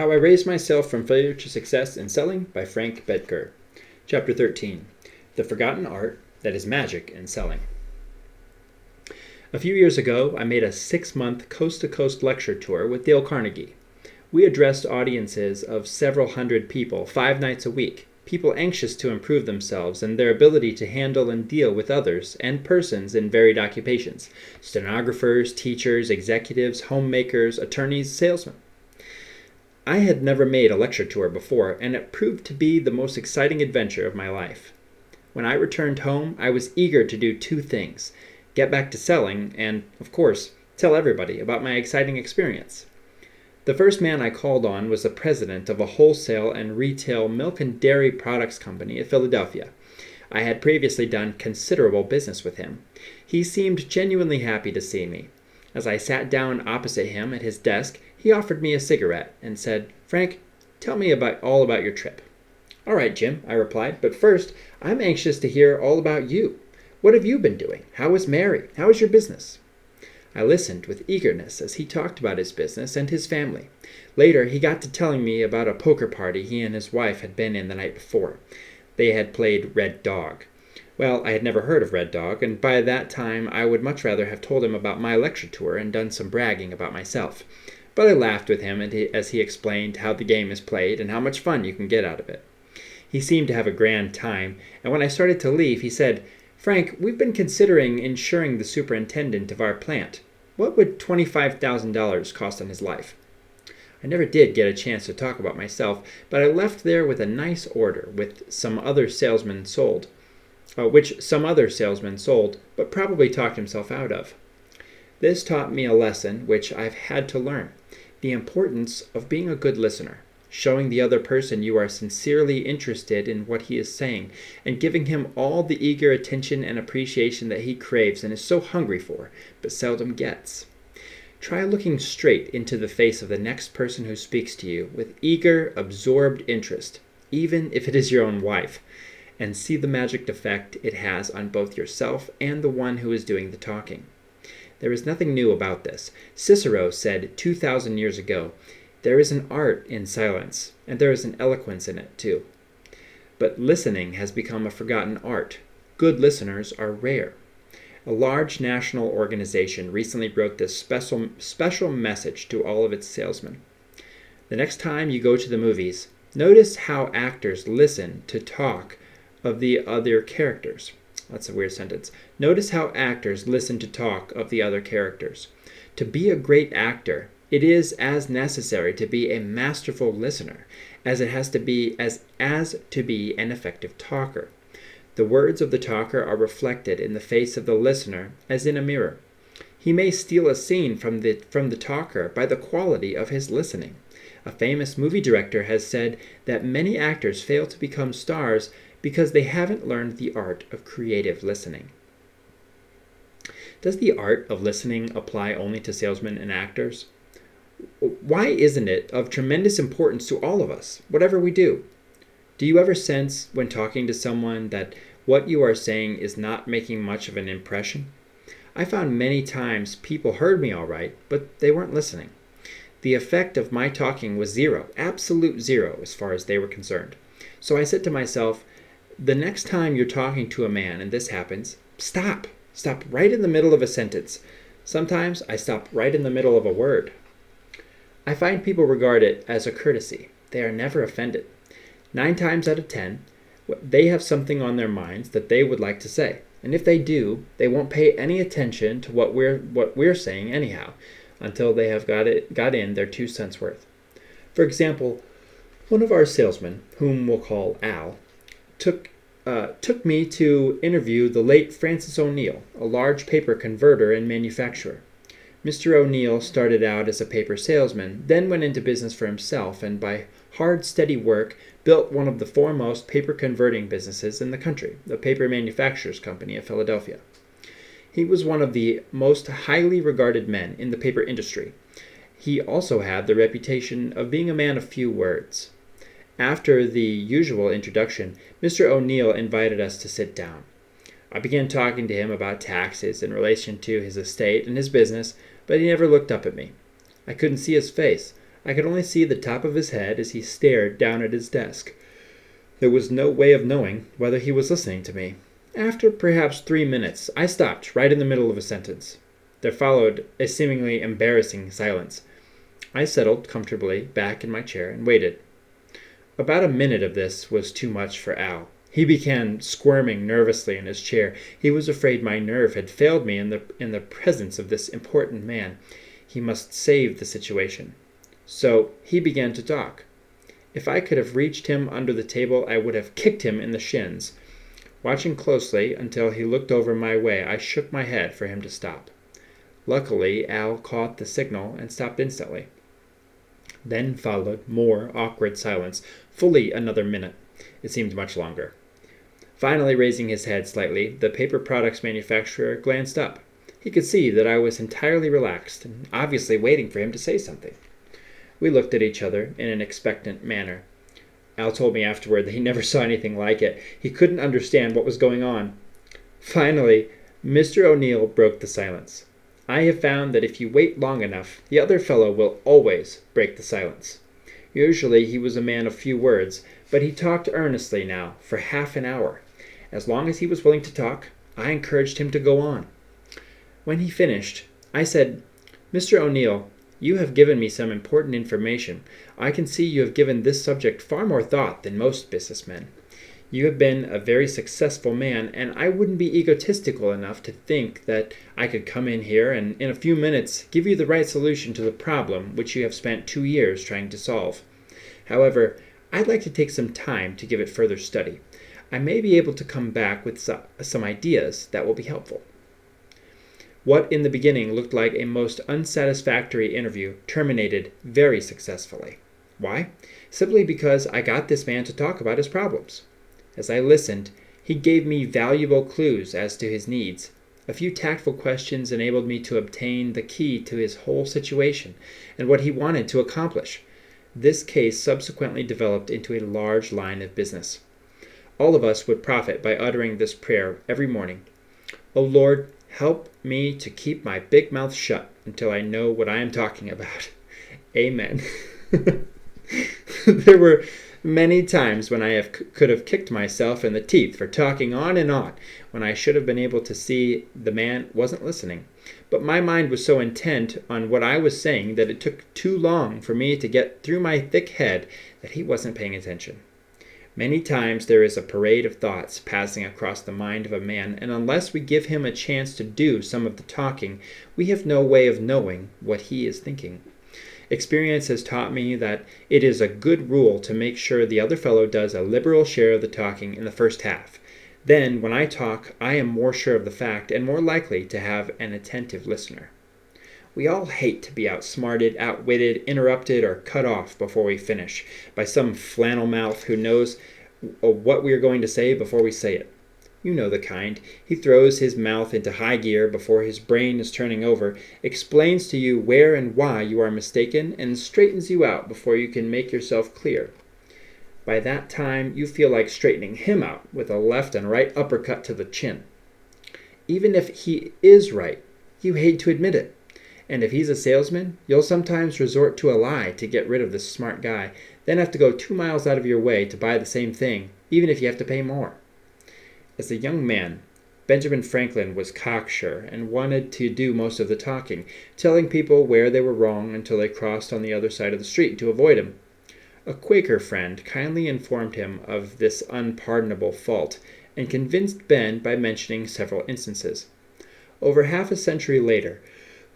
How I Raised Myself from Failure to Success in Selling by Frank Bedker. Chapter 13. The Forgotten Art That is Magic in Selling. A few years ago, I made a 6-month coast-to-coast lecture tour with Dale Carnegie. We addressed audiences of several hundred people 5 nights a week, people anxious to improve themselves and their ability to handle and deal with others and persons in varied occupations: stenographers, teachers, executives, homemakers, attorneys, salesmen. I had never made a lecture tour before, and it proved to be the most exciting adventure of my life. When I returned home, I was eager to do 2 things: get back to selling and, of course, tell everybody about my exciting experience. The first man I called on was the president of a wholesale and retail milk and dairy products company in Philadelphia. I had previously done considerable business with him. He seemed genuinely happy to see me. As I sat down opposite him at his desk, he offered me a cigarette and said, "Frank, tell me all about your trip." "All right, Jim," I replied, "but first, I'm anxious to hear all about you. What have you been doing? How is Mary? How is your business?" I listened with eagerness as he talked about his business and his family. Later, he got to telling me about a poker party he and his wife had been in the night before. They had played Red Dog. Well, I had never heard of Red Dog, and by that time I would much rather have told him about my lecture tour and done some bragging about myself. But I laughed with him as he explained how the game is played and how much fun you can get out of it. He seemed to have a grand time, and when I started to leave, he said, "Frank, we've been considering insuring the superintendent of our plant. What would $25,000 cost on his life?" I never did get a chance to talk about myself, but I left there with a nice order which some other salesman sold, but probably talked himself out of. This taught me a lesson which I've had to learn: the importance of being a good listener, showing the other person you are sincerely interested in what he is saying, and giving him all the eager attention and appreciation that he craves and is so hungry for, but seldom gets. Try looking straight into the face of the next person who speaks to you with eager, absorbed interest, even if it is your own wife, and see the magic effect it has on both yourself and the one who is doing the talking. There is nothing new about this. Cicero said 2,000 years ago, "There is an art in silence, and there is an eloquence in it too." But listening has become a forgotten art. Good listeners are rare. A large national organization recently wrote this special message to all of its salesmen. The next time you go to the movies, notice how actors listen to talk of the other characters. That's a weird sentence. Notice how actors listen to talk of the other characters. To be a great actor, it is as necessary to be a masterful listener as it has to be as to be an effective talker. The words of the talker are reflected in the face of the listener as in a mirror. He may steal a scene from the talker by the quality of his listening. A famous movie director has said that many actors fail to become stars because they haven't learned the art of creative listening. Does the art of listening apply only to salesmen and actors? Why isn't it of tremendous importance to all of us, whatever we do? Do you ever sense, when talking to someone, that what you are saying is not making much of an impression? I found many times people heard me all right, but they weren't listening. The effect of my talking was zero, absolute zero, as far as they were concerned. So I said to myself, the next time you're talking to a man and this happens, stop. Stop right in the middle of a sentence. Sometimes I stop right in the middle of a word. I find people regard it as a courtesy. They are never offended. 9 times out of 10, they have something on their minds that they would like to say. And if they do, they won't pay any attention to what we're saying anyhow, until they have got in their 2 cents worth. For example, one of our salesmen, whom we'll call Al, took me to interview the late Francis O'Neill, a large paper converter and manufacturer. Mr. O'Neill started out as a paper salesman, then went into business for himself, and by hard, steady work, built one of the foremost paper converting businesses in the country, the Paper Manufacturers Company of Philadelphia. He was one of the most highly regarded men in the paper industry. He also had the reputation of being a man of few words. After the usual introduction, Mr. O'Neill invited us to sit down. I began talking to him about taxes in relation to his estate and his business, but he never looked up at me. I couldn't see his face. I could only see the top of his head as he stared down at his desk. There was no way of knowing whether he was listening to me. After perhaps 3 minutes, I stopped right in the middle of a sentence. There followed a seemingly embarrassing silence. I settled comfortably back in my chair and waited. About a minute of this was too much for Al. He began squirming nervously in his chair. He was afraid my nerve had failed me in the presence of this important man. He must save the situation. So he began to talk. If I could have reached him under the table, I would have kicked him in the shins. Watching closely until he looked over my way, I shook my head for him to stop. Luckily, Al caught the signal and stopped instantly. Then followed more awkward silence, fully another minute. It seemed much longer. Finally, raising his head slightly, the paper products manufacturer glanced up. He could see that I was entirely relaxed and obviously waiting for him to say something. We looked at each other in an expectant manner. Al told me afterward that he never saw anything like it. He couldn't understand what was going on. Finally, Mr. O'Neill broke the silence. I have found that if you wait long enough, the other fellow will always break the silence. Usually he was a man of few words, but he talked earnestly now for half an hour. As long as he was willing to talk, I encouraged him to go on. When he finished, I said, "Mr. O'Neill, you have given me some important information. I can see you have given this subject far more thought than most businessmen. You have been a very successful man, and I wouldn't be egotistical enough to think that I could come in here and in a few minutes give you the right solution to the problem which you have spent 2 years trying to solve. However, I'd like to take some time to give it further study. I may be able to come back with some ideas that will be helpful." What in the beginning looked like a most unsatisfactory interview terminated very successfully. Why? Simply because I got this man to talk about his problems. As I listened, he gave me valuable clues as to his needs. A few tactful questions enabled me to obtain the key to his whole situation and what he wanted to accomplish. This case subsequently developed into a large line of business. All of us would profit by uttering this prayer every morning. "O Lord, help me to keep my big mouth shut until I know what I am talking about. Amen." There were many times when I could have kicked myself in the teeth for talking on and on, when I should have been able to see the man wasn't listening. But my mind was so intent on what I was saying that it took too long for me to get through my thick head that he wasn't paying attention. Many times there is a parade of thoughts passing across the mind of a man, and unless we give him a chance to do some of the talking, we have no way of knowing what he is thinking. Experience has taught me that it is a good rule to make sure the other fellow does a liberal share of the talking in the first half. Then, when I talk, I am more sure of the fact and more likely to have an attentive listener. We all hate to be outsmarted, outwitted, interrupted, or cut off before we finish by some flannel mouth who knows what we are going to say before we say it. You know the kind. He throws his mouth into high gear before his brain is turning over, explains to you where and why you are mistaken, and straightens you out before you can make yourself clear. By that time, you feel like straightening him out with a left and right uppercut to the chin. Even if he is right, you hate to admit it. And if he's a salesman, you'll sometimes resort to a lie to get rid of this smart guy, then have to go 2 miles out of your way to buy the same thing, even if you have to pay more. As a young man, Benjamin Franklin was cocksure and wanted to do most of the talking, telling people where they were wrong until they crossed on the other side of the street to avoid him. A Quaker friend kindly informed him of this unpardonable fault, and convinced Ben by mentioning several instances. Over half a century later,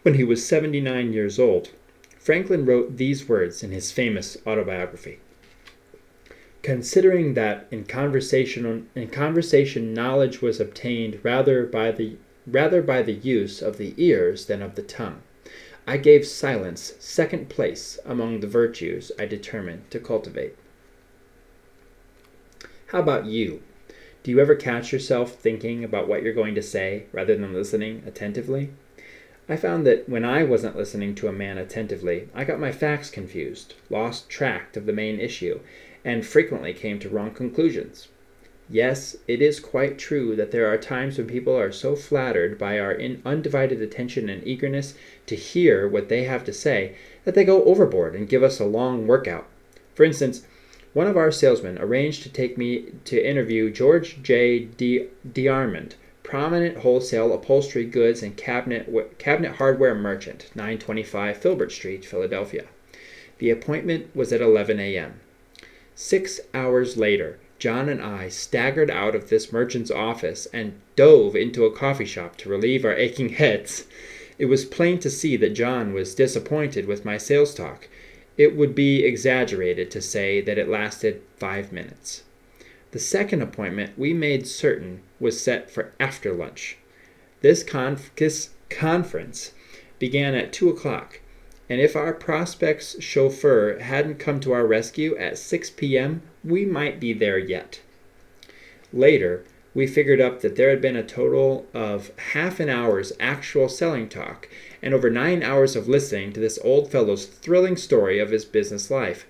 when he was 79 years old, Franklin wrote these words in his famous autobiography: "Considering that in conversation knowledge was obtained rather by the use of the ears than of the tongue, I gave silence second place among the virtues I determined to cultivate." How about you? Do you ever catch yourself thinking about what you're going to say rather than listening attentively? I found that when I wasn't listening to a man attentively, I got my facts confused, lost track of the main issue, and frequently came to wrong conclusions. Yes, it is quite true that there are times when people are so flattered by our undivided attention and eagerness to hear what they have to say that they go overboard and give us a long workout. For instance, one of our salesmen arranged to take me to interview George J. D'Armond, prominent wholesale upholstery goods and cabinet hardware merchant, 925 Filbert Street, Philadelphia. The appointment was at 11 a.m. 6 hours later, John and I staggered out of this merchant's office and dove into a coffee shop to relieve our aching heads. It was plain to see that John was disappointed with my sales talk. It would be exaggerated to say that it lasted 5 minutes. The second appointment we made certain was set for after lunch. This conference began at 2 o'clock, and if our prospect's chauffeur hadn't come to our rescue at 6 p.m., we might be there yet. Later, we figured up that there had been a total of half an hour's actual selling talk and over 9 hours of listening to this old fellow's thrilling story of his business life.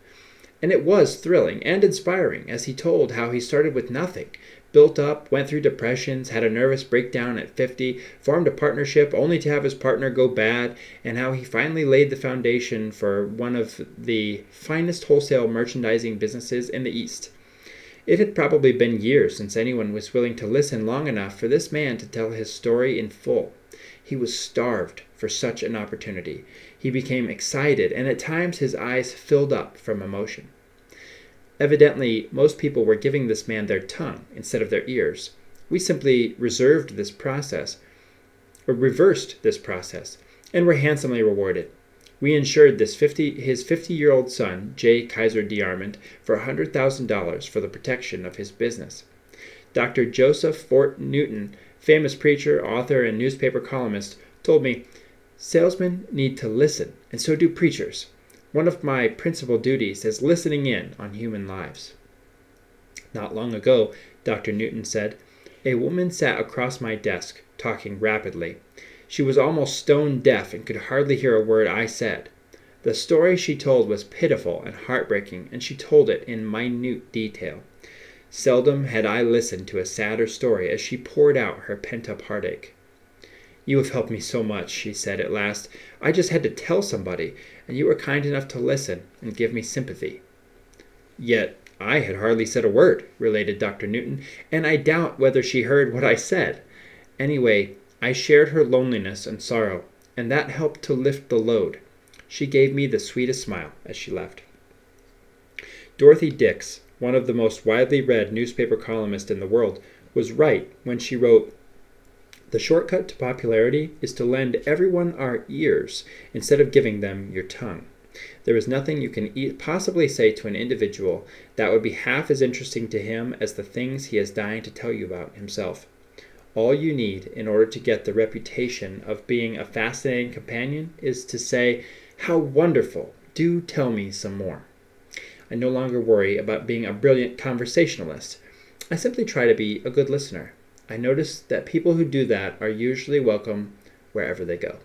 And it was thrilling and inspiring as he told how he started with nothing, built up, went through depressions, had a nervous breakdown at 50, formed a partnership only to have his partner go bad, and how he finally laid the foundation for one of the finest wholesale merchandising businesses in the East. It had probably been years since anyone was willing to listen long enough for this man to tell his story in full. He was starved for such an opportunity. He became excited, and at times his eyes filled up from emotion. Evidently, most people were giving this man their tongue instead of their ears. We simply reversed this process, and were handsomely rewarded. We insured his 50-year-old son, J. Kaiser D'Armond, for $100,000 for the protection of his business. Dr. Joseph Fort Newton, famous preacher, author, and newspaper columnist, told me, "Salesmen need to listen, and so do preachers. One of my principal duties is listening in on human lives." Not long ago, Dr. Newton said, a woman sat across my desk, talking rapidly. She was almost stone deaf and could hardly hear a word I said. The story she told was pitiful and heartbreaking, and she told it in minute detail. Seldom had I listened to a sadder story as she poured out her pent-up heartache. "You have helped me so much," she said at last. "I just had to tell somebody, and you were kind enough to listen and give me sympathy." "Yet I had hardly said a word," related Dr. Newton, "and I doubt whether she heard what I said. Anyway, I shared her loneliness and sorrow, and that helped to lift the load." She gave me the sweetest smile as she left. Dorothy Dix, one of the most widely read newspaper columnists in the world, was right when she wrote, "The shortcut to popularity is to lend everyone our ears instead of giving them your tongue. There is nothing you can possibly say to an individual that would be half as interesting to him as the things he is dying to tell you about himself. All you need in order to get the reputation of being a fascinating companion is to say, 'How wonderful! Do tell me some more.' I no longer worry about being a brilliant conversationalist. I simply try to be a good listener. I notice that people who do that are usually welcome wherever they go."